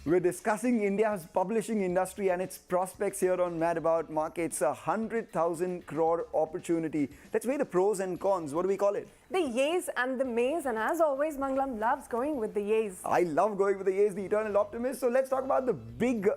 We're discussing India's publishing industry and its prospects here on Mad About Markets. A 100,000 crore opportunity. Let's weigh the pros and cons. What do we call it? The yays and the mays, and as always, Mangalam loves going with the yays. I love going with the yays, the eternal optimist. So let's talk about the big,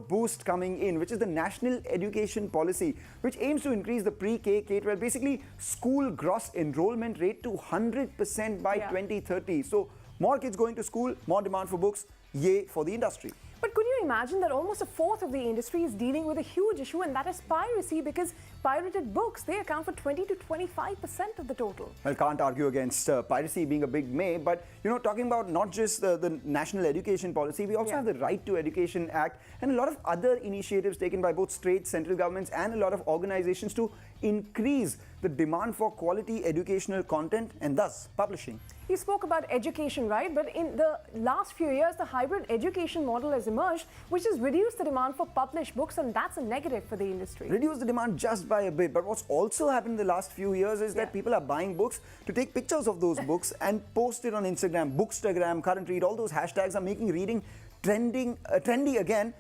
boost coming in, which is the National Education Policy, which aims to increase the pre-K, K-12, basically school gross enrollment rate to 100% by 2030. So more kids going to school, more demand for books. Yay for the industry. But could you imagine that almost a fourth of the industry is dealing with a huge issue, and that is piracy, because pirated books, they account for 20 to 25% of the total. Well, can't argue against piracy being a big may, but talking about not just the National Education Policy, we also have the Right to Education Act and a lot of other initiatives taken by both state, central governments and a lot of organizations to increase the demand for quality educational content and thus publishing. You spoke about education, right? But in the last few years, the hybrid education model has emerged, which has reduced the demand for published books, and that's a negative for the industry. Reduce the demand just by a bit. But what's also happened in the last few years is that people are buying books to take pictures of those books and post it on Instagram. Bookstagram, Current Read, all those hashtags are making reading trendy again.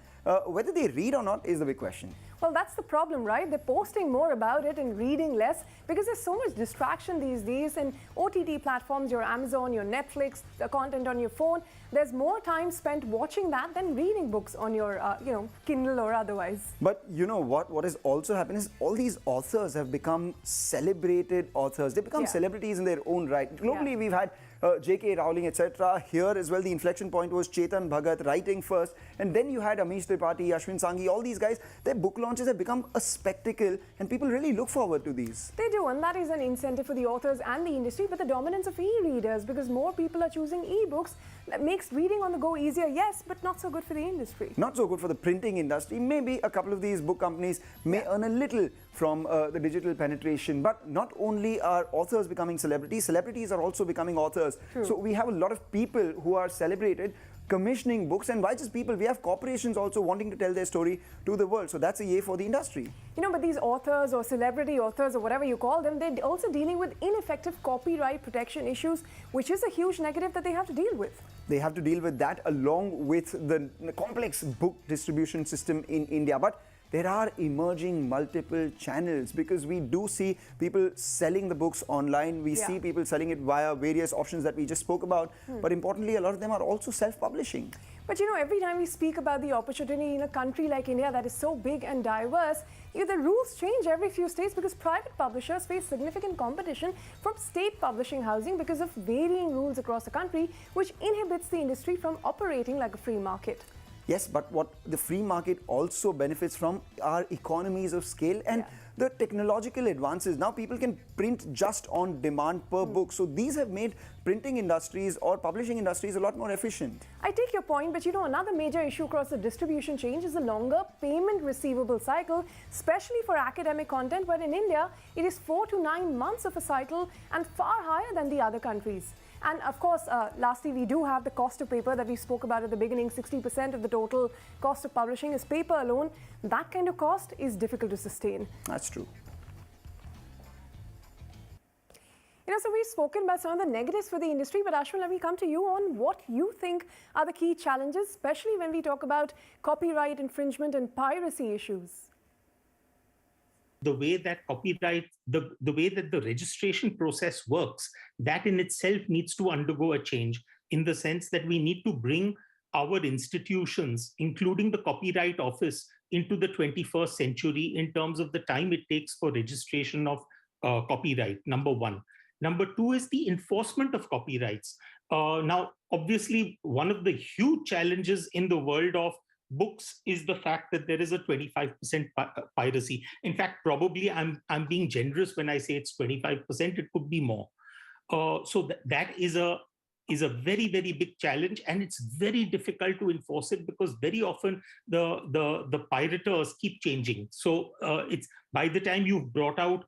Whether they read or not is the big question. Well, that's the problem, right? They're posting more about it and reading less because there's so much distraction these days. And OTT platforms, your Amazon, your Netflix, the content on your phone, there's more time spent watching that than reading books on your, Kindle or otherwise. But you know what has also happened is all these authors have become celebrated authors. They become celebrities in their own right. Globally, we've had J.K. Rowling, etc. Here as well, the inflection point was Chetan Bhagat writing first, and then you had Amish Tripathi, Ashwin Sanghi, all these guys. Their book launches have become a spectacle, and people really look forward to these. They do, and that is an incentive for the authors and the industry, but the dominance of e-readers, because more people are choosing e-books, that makes reading on the go easier, yes, but not so good for the industry. Not so good for the printing industry. Maybe a couple of these book companies may earn a little from the digital penetration, but not only are authors becoming celebrities, celebrities are also becoming authors. True. So we have a lot of people who are celebrated commissioning books, and why just people? We have corporations also wanting to tell their story to the world. So that's a yay for the industry. But these authors or celebrity authors or whatever you call them, they're also dealing with ineffective copyright protection issues, which is a huge negative that they have to deal with. They have to deal with that along with the complex book distribution system in India. But there are emerging multiple channels, because we do see people selling the books online. We see people selling it via various options that we just spoke about. But importantly, a lot of them are also self-publishing. But every time we speak about the opportunity in a country like India that is so big and diverse, the rules change every few states, because private publishers face significant competition from state publishing housing because of varying rules across the country, which inhibits the industry from operating like a free market. Yes, but what the free market also benefits from are economies of scale and the technological advances. Now people can print just on demand per book. So these have made printing industries or publishing industries a lot more efficient. I take your point, but another major issue across the distribution chain is the longer payment receivable cycle, especially for academic content, where in India it is 4 to 9 months of a cycle and far higher than the other countries. And of course, lastly, we do have the cost of paper that we spoke about at the beginning. 60% of the total cost of publishing is paper alone. That kind of cost is difficult to sustain. That's true. So we've spoken about some of the negatives for the industry, but Ashwin, let me come to you on what you think are the key challenges, especially when we talk about copyright infringement and piracy issues. The way that the way that the registration process works, that in itself needs to undergo a change, in the sense that we need to bring our institutions, including the Copyright Office, into the 21st century in terms of the time it takes for registration of copyright, number one. Number two is the enforcement of copyrights. Now, obviously, one of the huge challenges in the world of books is the fact that there is a 25% piracy. In fact, probably I'm being generous when I say it's 25%. It could be more. So that is a very, very big challenge, and it's very difficult to enforce it, because very often the pirators keep changing. So it's by the time you've brought out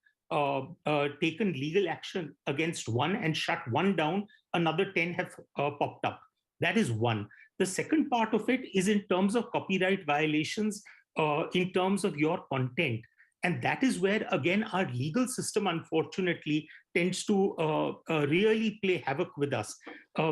taken legal action against one and shut one down, another 10 have popped up. That is one. The second part of it is in terms of copyright violations, in terms of your content. And that is where, again, our legal system, unfortunately, tends to really play havoc with us.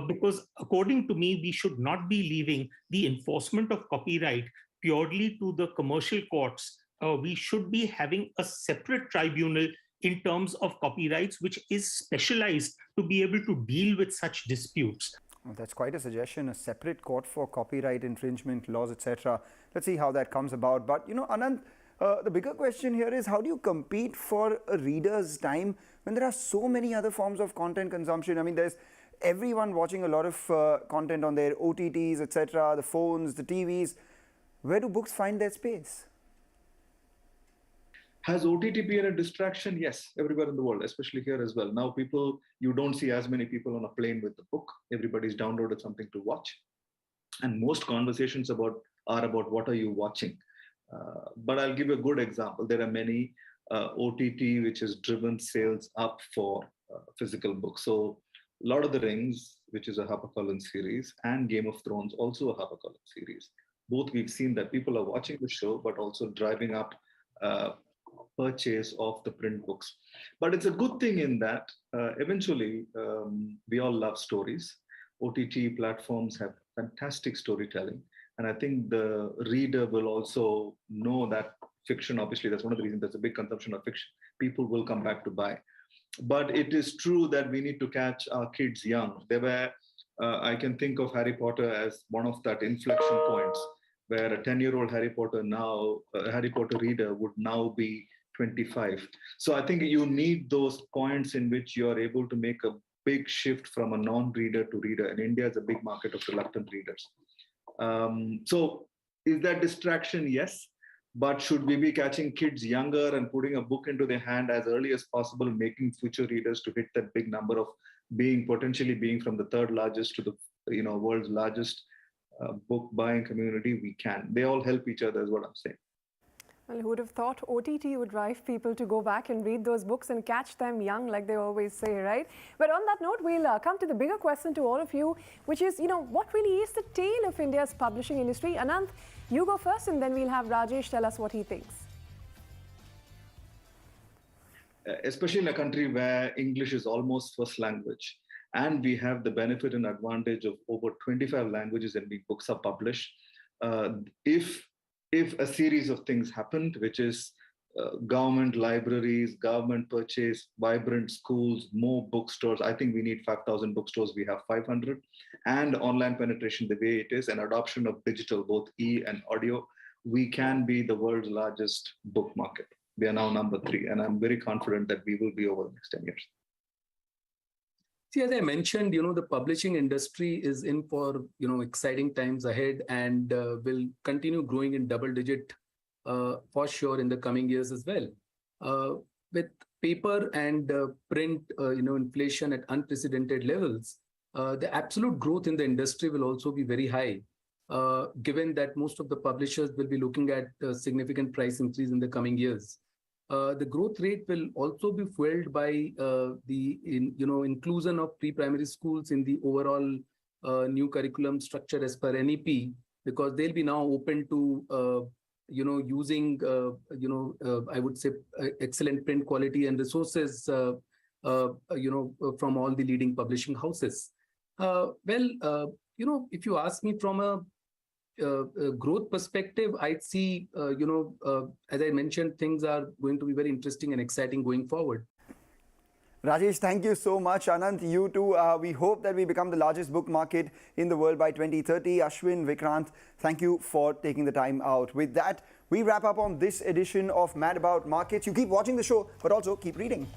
Because according to me, we should not be leaving the enforcement of copyright purely to the commercial courts. We should be having a separate tribunal in terms of copyrights, which is specialized to be able to deal with such disputes. Well, that's quite a suggestion, a separate court for copyright infringement laws, etc. Let's see how that comes about. But, Anand, the bigger question here is, how do you compete for a reader's time when there are so many other forms of content consumption? I mean, there's everyone watching a lot of content on their OTTs, etc., the phones, the TVs. Where do books find their space? Has OTT been a distraction? Yes, everywhere in the world, especially here as well. Now you don't see as many people on a plane with the book. Everybody's downloaded something to watch. And most conversations are about what are you watching? But I'll give you a good example. There are many OTT which has driven sales up for physical books. So Lord of the Rings, which is a HarperCollins series, and Game of Thrones, also a HarperCollins series. Both we've seen that people are watching the show, but also driving up purchase of the print books. But it's a good thing in that eventually we all love stories. OTT platforms have fantastic storytelling. And I think the reader will also know that fiction, obviously, that's one of the reasons there's a big consumption of fiction. People will come back to buy. But it is true that we need to catch our kids young. I can think of Harry Potter as one of that inflection points where a 10-year-old Harry Potter reader would now be 25. So I think you need those points in which you are able to make a big shift from a non-reader to reader. And India is a big market of reluctant readers. So is that distraction? Yes. But should we be catching kids younger and putting a book into their hand as early as possible, making future readers to hit that big number of potentially being from the third largest to the world's largest book buying community? We can. They all help each other is what I'm saying. Well, who would have thought OTT would drive people to go back and read those books and catch them young, like they always say, right? But on that note, we'll come to the bigger question to all of you, which is, what really is the tale of India's publishing industry? Anand, you go first, and then we'll have Rajesh tell us what he thinks. Especially in a country where English is almost first language, and we have the benefit and advantage of over 25 languages in which books are published. If a series of things happened, which is government libraries, government purchase, vibrant schools, more bookstores, I think we need 5,000 bookstores. We have 500. And online penetration the way it is, and adoption of digital, both and audio, we can be the world's largest book market. We are now number 3, and I'm very confident that we will be over the next 10 years. See, as I mentioned, the publishing industry is in for, exciting times ahead, and will continue growing in double digit for sure in the coming years as well. With paper and print, inflation at unprecedented levels, the absolute growth in the industry will also be very high, given that most of the publishers will be looking at significant price increase in the coming years. The growth rate will also be fueled by the inclusion of pre-primary schools in the overall new curriculum structure as per NEP, because they'll be now open to using I would say excellent print quality and resources from all the leading publishing houses. If you ask me from a growth perspective, I'd see, as I mentioned, things are going to be very interesting and exciting going forward. Rajesh, thank you so much. Anand, you too. We hope that we become the largest book market in the world by 2030. Ashwin, Vikrant, thank you for taking the time out. With that, we wrap up on this edition of Mad About Markets. You keep watching the show, but also keep reading.